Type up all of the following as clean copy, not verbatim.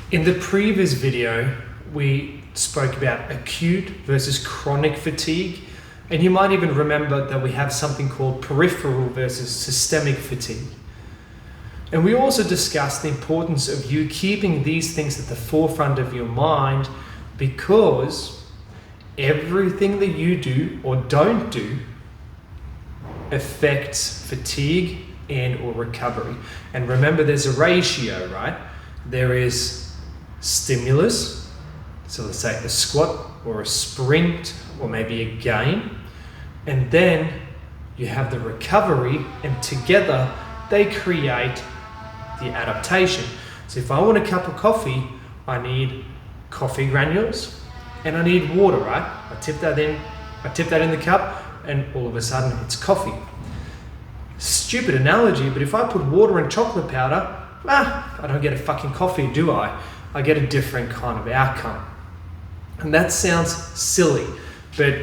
In the previous video, we spoke about acute versus chronic fatigue, and you might even remember that we have something called peripheral versus systemic fatigue. And we also discussed the importance of you keeping these things at the forefront of your mind, because everything that you do or don't do affects fatigue and or recovery. And remember, there's a ratio, right? There is stimulus, so let's say a squat or a sprint or maybe a game, and then you have the recovery, and together they create the adaptation. So if I want a cup of coffee, I need coffee granules and I need water, right? I tip that in the cup, and all of a sudden it's coffee. Stupid analogy, but if I put water and chocolate powder, I don't get a fucking coffee, do I? I get a different kind of outcome. And that sounds silly, but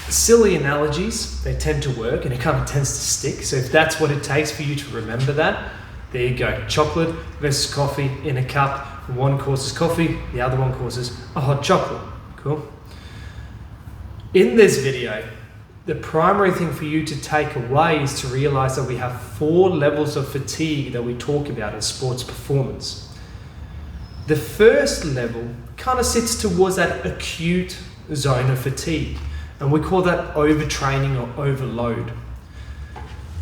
silly analogies, they tend to work and it kind of tends to stick. So if that's what it takes for you to remember that, there you go. Chocolate versus coffee in a cup. One causes coffee, the other one causes a hot chocolate. Cool. In this video, the primary thing for you to take away is to realize that we have 4 levels of fatigue that we talk about in sports performance. The first level kind of sits towards that acute zone of fatigue, and we call that overtraining or overload.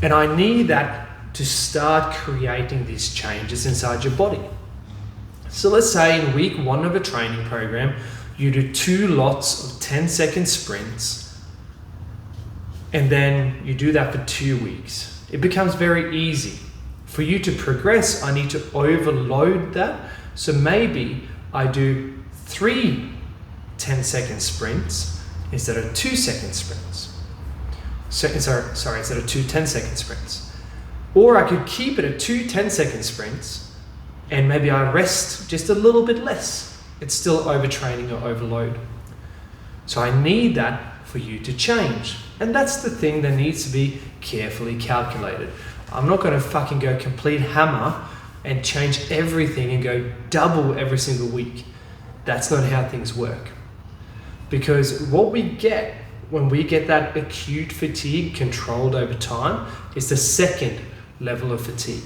And I need that to start creating these changes inside your body. So let's say in week 1 of a training program, you do 2 lots of 10-second sprints, and then you do that for 2 weeks. It becomes very easy. For you to progress, I need to overload that. So maybe I do 3 10-second sprints instead of 2-second sprints. Instead of 2 10-second sprints. Or I could keep it at 2 10-second sprints, and maybe I rest just a little bit less. It's still overtraining or overload. So I need that for you to change. And that's the thing that needs to be carefully calculated. I'm not going to fucking go complete hammer and change everything and go double every single week. That's not how things work. Because what we get when we get that acute fatigue controlled over time is the second level of fatigue.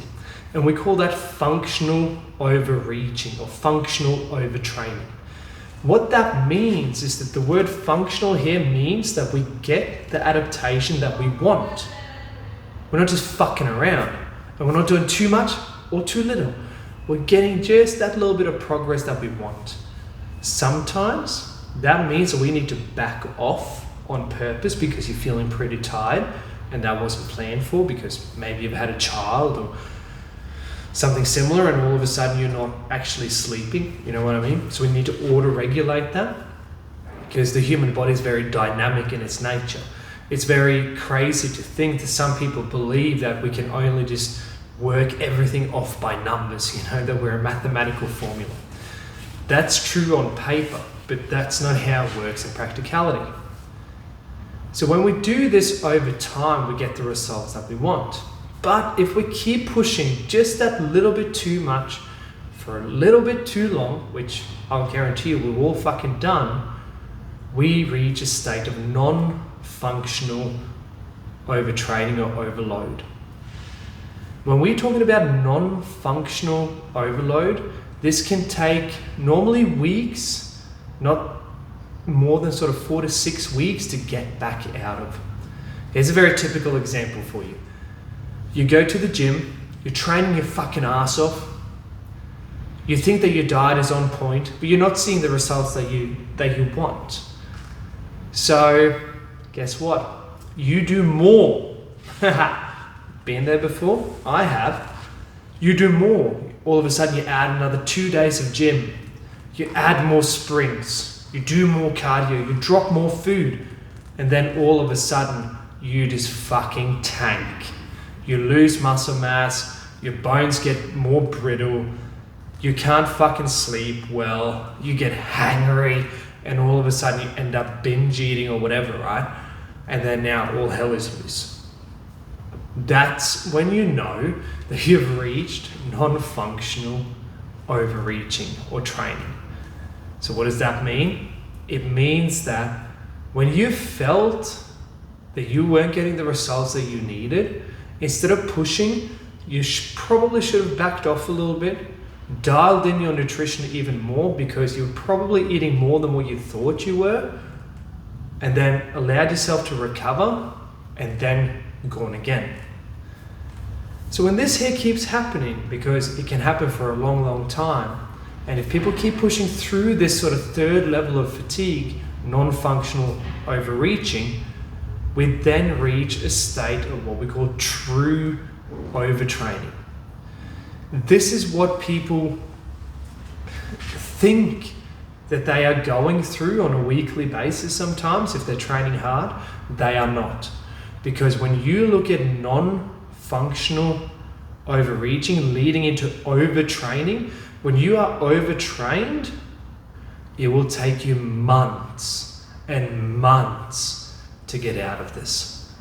And we call that functional overreaching or functional overtraining. What that means is that the word functional here means that we get the adaptation that we want. We're not just fucking around, and we're not doing too much or too little. We're getting just that little bit of progress that we want. Sometimes that means that we need to back off on purpose because you're feeling pretty tired and that wasn't planned for, because maybe you've had a child or something similar and all of a sudden you're not actually sleeping, you know what I mean? So we need to auto-regulate that, because the human body is very dynamic in its nature. It's very crazy to think that some people believe that we can only just work everything off by numbers, that we're a mathematical formula. That's true on paper, but that's not how it works in practicality. So when we do this over time, we get the results that we want. But if we keep pushing just that little bit too much for a little bit too long, which I'll guarantee you we've all fucking done, we reach a state of non-functional overtraining or overload. When we're talking about non-functional overload, this can take normally weeks, not more than sort of 4 to 6 weeks to get back out of. Here's a very typical example for you. You go to the gym, you're training your fucking ass off. You think that your diet is on point, but you're not seeing the results that you want. So guess what? You do more. Been there before? I have. You do more. All of a sudden you add another 2 days of gym. You add more sprints. You do more cardio. You drop more food. And then all of a sudden you just fucking tank. You lose muscle mass. Your bones get more brittle. You can't fucking sleep well. You get hangry. And all of a sudden you end up binge eating or whatever, right? And then now all hell is loose. That's when you know that you've reached non-functional overreaching or training. So what does that mean? It means that when you felt that you weren't getting the results that you needed, instead of pushing, you probably should have backed off a little bit, dialed in your nutrition even more because you're probably eating more than what you thought you were, and then allowed yourself to recover and then gone again. So when this here keeps happening, because it can happen for a long, long time, and if people keep pushing through this sort of third level of fatigue, non-functional overreaching, we then reach a state of what we call true overtraining. This is what people think that they are going through on a weekly basis sometimes if they're training hard. They are not. Because when you look at non-functional overreaching leading into overtraining, when you are overtrained, it will take you months and months to get out of this.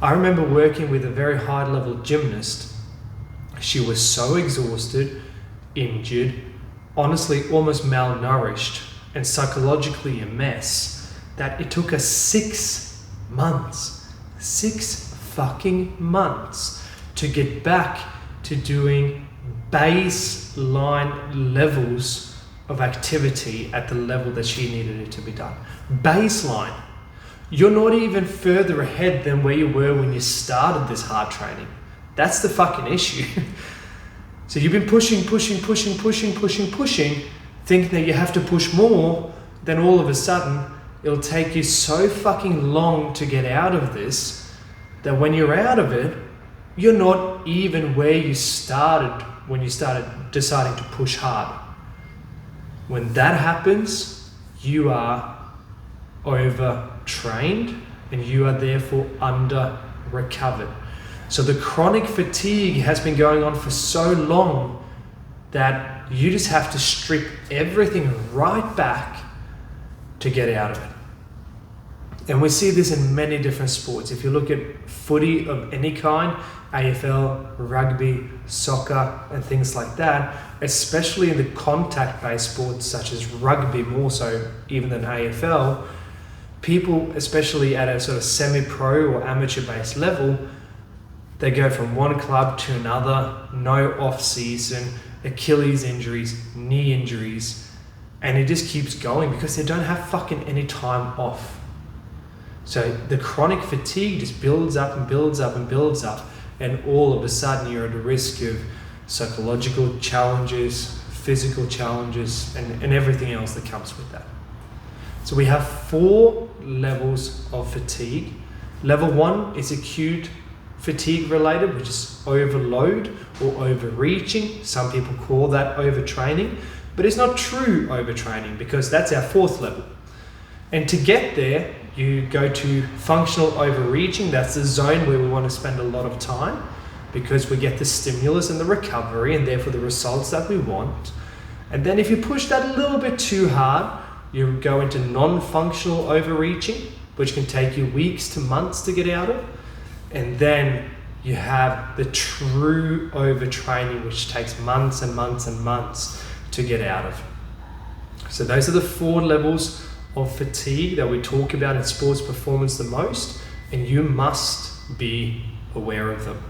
I remember working with a very high level gymnast. She was so exhausted, injured, honestly almost malnourished, and psychologically a mess that it took her 6 months, 6 fucking months to get back to doing baseline levels of activity at the level that she needed it to be done. Baseline. You're not even further ahead than where you were when you started this hard training. That's the fucking issue. So you've been pushing, thinking that you have to push more, then all of a sudden, it'll take you so fucking long to get out of this that when you're out of it, you're not even where you started when you started deciding to push hard. When that happens, you are overtrained and you are therefore under recovered. So the chronic fatigue has been going on for so long that you just have to strip everything right back to get out of it. And we see this in many different sports. If you look at footy of any kind, AFL, rugby, soccer, and things like that, especially in the contact-based sports such as rugby, more so even than AFL, people, especially at a sort of semi-pro or amateur-based level, they go from one club to another, no off-season, Achilles injuries, knee injuries, and it just keeps going because they don't have fucking any time off. So the chronic fatigue just builds up and builds up and builds up, and all of a sudden you're at a risk of psychological challenges, physical challenges, and everything else that comes with that. So we have 4 levels of fatigue. Level 1 is acute fatigue related, which is overload or overreaching. Some people call that overtraining, but it's not true overtraining because that's our 4th level. And to get there, you go to functional overreaching. That's the zone where we want to spend a lot of time because we get the stimulus and the recovery and therefore the results that we want. And then if you push that a little bit too hard, you go into non-functional overreaching, which can take you weeks to months to get out of. And then you have the true overtraining, which takes months and months and months to get out of. So those are the 4 levels of fatigue that we talk about in sports performance the most, and you must be aware of them.